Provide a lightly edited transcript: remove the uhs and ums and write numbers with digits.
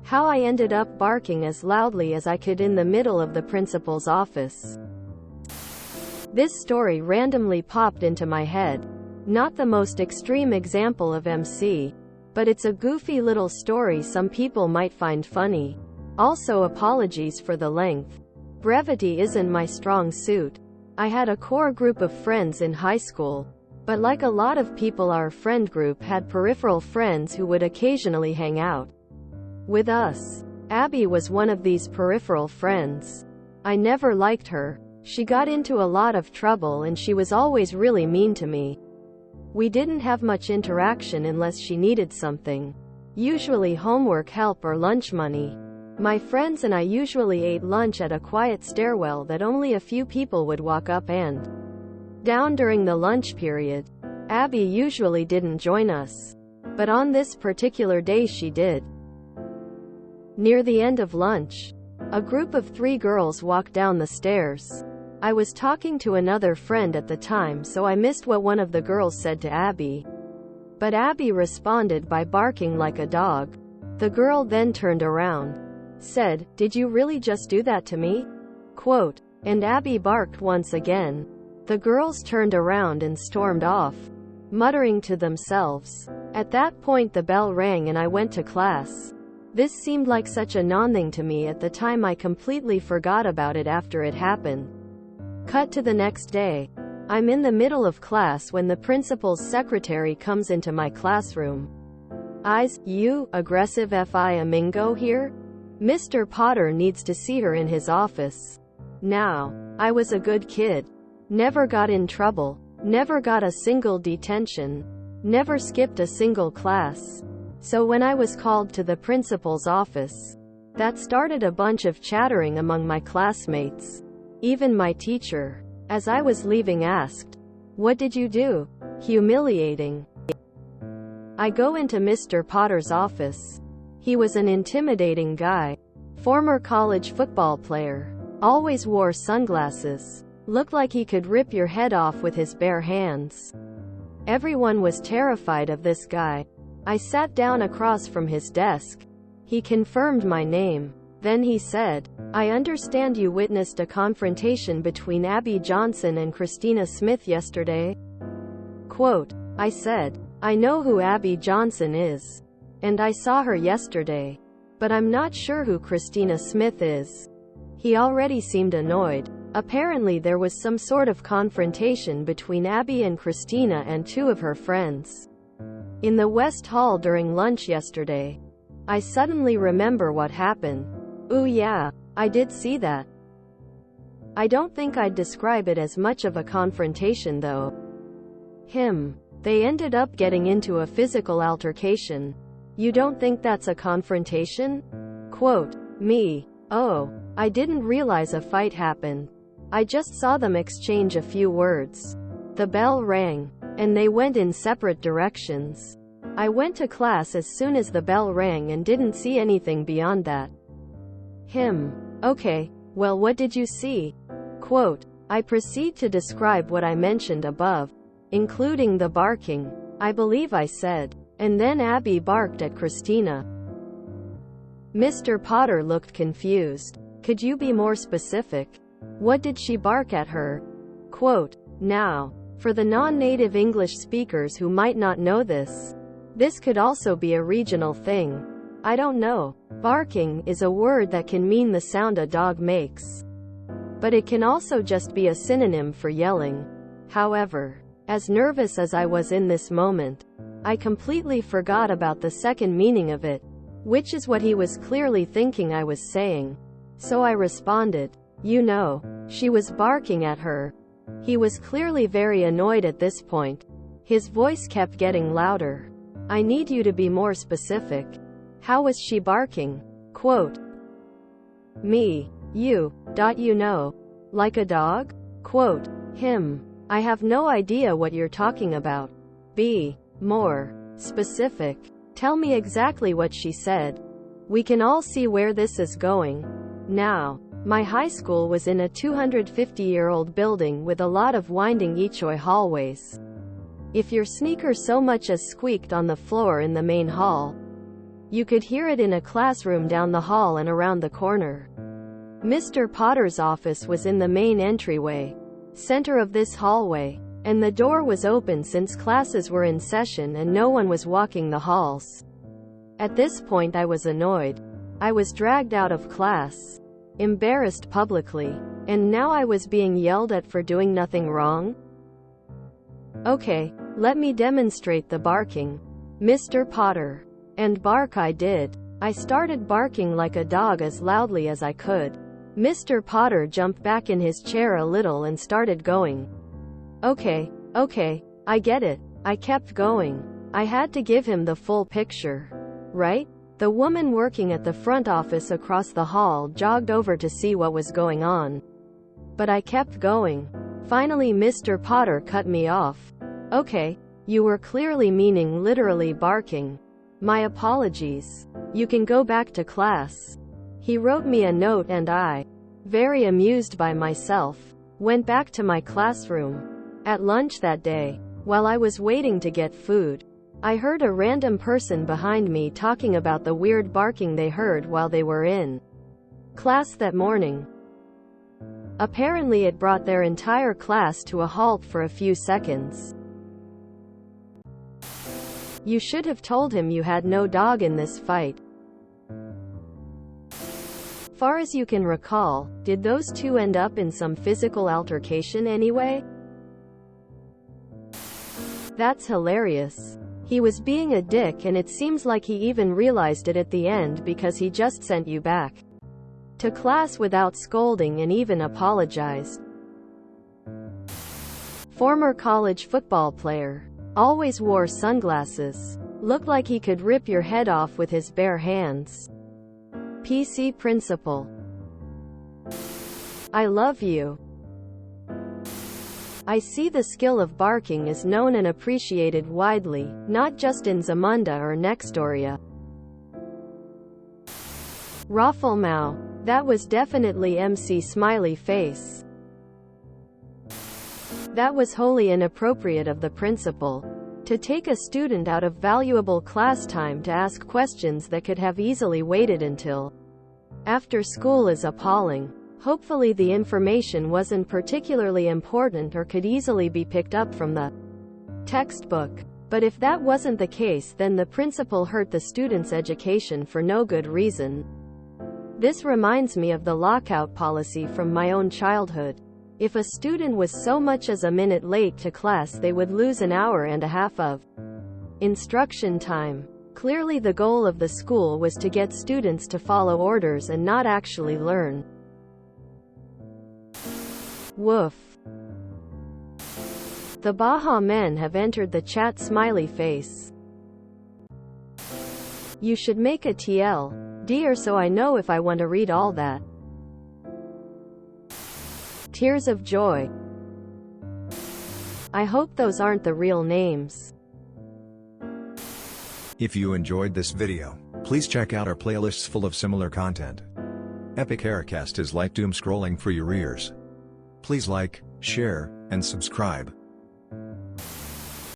How I ended up barking as loudly as I could in the middle of the principal's office. This story randomly popped into my head. Not the most extreme example of MC, but it's a goofy little story some people might find funny. Also, apologies for the length. Brevity isn't my strong suit. I had a core group of friends in high school, but like a lot of people, our friend group had peripheral friends who would occasionally hang out with us. Abby was one of these peripheral friends. I never liked her. She got into a lot of trouble and she was always really mean to me. We didn't have much interaction unless she needed something. Usually homework help or lunch money. My friends and I usually ate lunch at a quiet stairwell that only a few people would walk up and down during the lunch period. Abby usually didn't join us, but on this particular day she did. Near the end of lunch, a group of 3 girls walked down the stairs. I was talking to another friend at the time, so I missed what one of the girls said to Abby. But Abby responded by barking like a dog. The girl then turned around, said, "Did you really just do that to me?" Quote, and Abby barked once again. The girls turned around and stormed off, muttering to themselves. At that point the bell rang and I went to class. This seemed like such a non-thing to me at the time. I completely forgot about it after it happened. Cut to the next day. I'm in the middle of class when the principal's secretary comes into my classroom. "Eyes, you, aggressive flamingo here? Mr. Potter needs to see her in his office." Now, I was a good kid. Never got in trouble. Never got a single detention. Never skipped a single class. So when I was called to the principal's office, that started a bunch of chattering among my classmates. Even my teacher, as I was leaving, asked, "What did you do?" Humiliating. I go into Mr. Potter's office. He was an intimidating guy. Former college football player. Always wore sunglasses. Looked like he could rip your head off with his bare hands. Everyone was terrified of this guy. I sat down across from his desk. He confirmed my name. Then he said, "I understand you witnessed a confrontation between Abby Johnson and Christina Smith yesterday?" Quote, I said, "I know who Abby Johnson is. And I saw her yesterday. But I'm not sure who Christina Smith is." He already seemed annoyed. Apparently there was some sort of confrontation between Abby and Christina and 2 of her friends in the West Hall during lunch yesterday. I suddenly remember what happened. Ooh yeah, I did see that. I don't think I'd describe it as much of a confrontation though. They ended up getting into a physical altercation. You don't think that's a confrontation? Quote, me, "Oh, I didn't realize a fight happened. I just saw them exchange a few words." The bell rang, and they went in separate directions. I went to class as soon as the bell rang and didn't see anything beyond that. Okay, well, what did you see? Quote, I proceed to describe what I mentioned above, including the barking. I believe I said, and then Abby barked at Christina. Mr. Potter looked confused. Could you be more specific? What did she bark at her? Quote, now, for the non-native English speakers who might not know this could also be a regional thing. I don't know. Barking is a word that can mean the sound a dog makes. But it can also just be a synonym for yelling. However, as nervous as I was in this moment, I completely forgot about the second meaning of it, which is what he was clearly thinking I was saying. So I responded, "You know, she was barking at her." He was clearly very annoyed at this point. His voice kept getting louder. "I need you to be more specific. How was she barking?" Quote, me, you know, like a dog? Quote, him, I have no idea what you're talking about. Be more specific. Tell me exactly what she said. We can all see where this is going. Now, my high school was in a 250-year-old building with a lot of winding echoey hallways. If your sneaker so much as squeaked on the floor in the main hall, You could hear it in a classroom down the hall and around the corner. Mr. Potter's office was in the main entryway, center of this hallway, and the door was open since classes were in session and no one was walking the halls. At this point I was annoyed. I was dragged out of class, embarrassed publicly, and now I was being yelled at for doing nothing wrong? Okay, let me demonstrate the barking, Mr. Potter. And bark I did. I started barking like a dog as loudly as I could. Mr. Potter jumped back in his chair a little and started going. Okay, I get it. I kept going. I had to give him the full picture. Right? The woman working at the front office across the hall jogged over to see what was going on. But I kept going. Finally Mr. Potter cut me off. Okay, you were clearly meaning literally barking. My apologies. You can go back to class. He wrote me a note and I, very amused by myself, went back to my classroom. At lunch that day, while I was waiting to get food, I heard a random person behind me talking about the weird barking they heard while they were in class that morning. Apparently it brought their entire class to a halt for a few seconds. You should have told him you had no dog in this fight. Far as you can recall, did those two end up in some physical altercation anyway? That's hilarious. He was being a dick and it seems like he even realized it at the end because he just sent you back to class without scolding and even apologized. Former college football player. Always wore sunglasses. Looked like he could rip your head off with his bare hands. PC principal. I love you. I see the skill of barking is known and appreciated widely, not just in Zamunda or Nextoria. Rafflemau. That was definitely MC Smiley Face. That was wholly inappropriate of the principal to take a student out of valuable class time to ask questions that could have easily waited until after school is appalling. Hopefully the information wasn't particularly important or could easily be picked up from the textbook. But if that wasn't the case, then the principal hurt the student's education for no good reason. This reminds me of the lockout policy from my own childhood. If a student was so much as a minute late to class, they would lose an hour and a half of instruction time. Clearly the goal of the school was to get students to follow orders and not actually learn. Woof. The Baja men have entered the chat. Smiley face. You should make a TLD or so I know if I want to read all that. Tears of joy. I hope those aren't the real names. If you enjoyed this video, please check out our playlists full of similar content. Epic Aircast is like doom scrolling for your ears. Please like, share, and subscribe.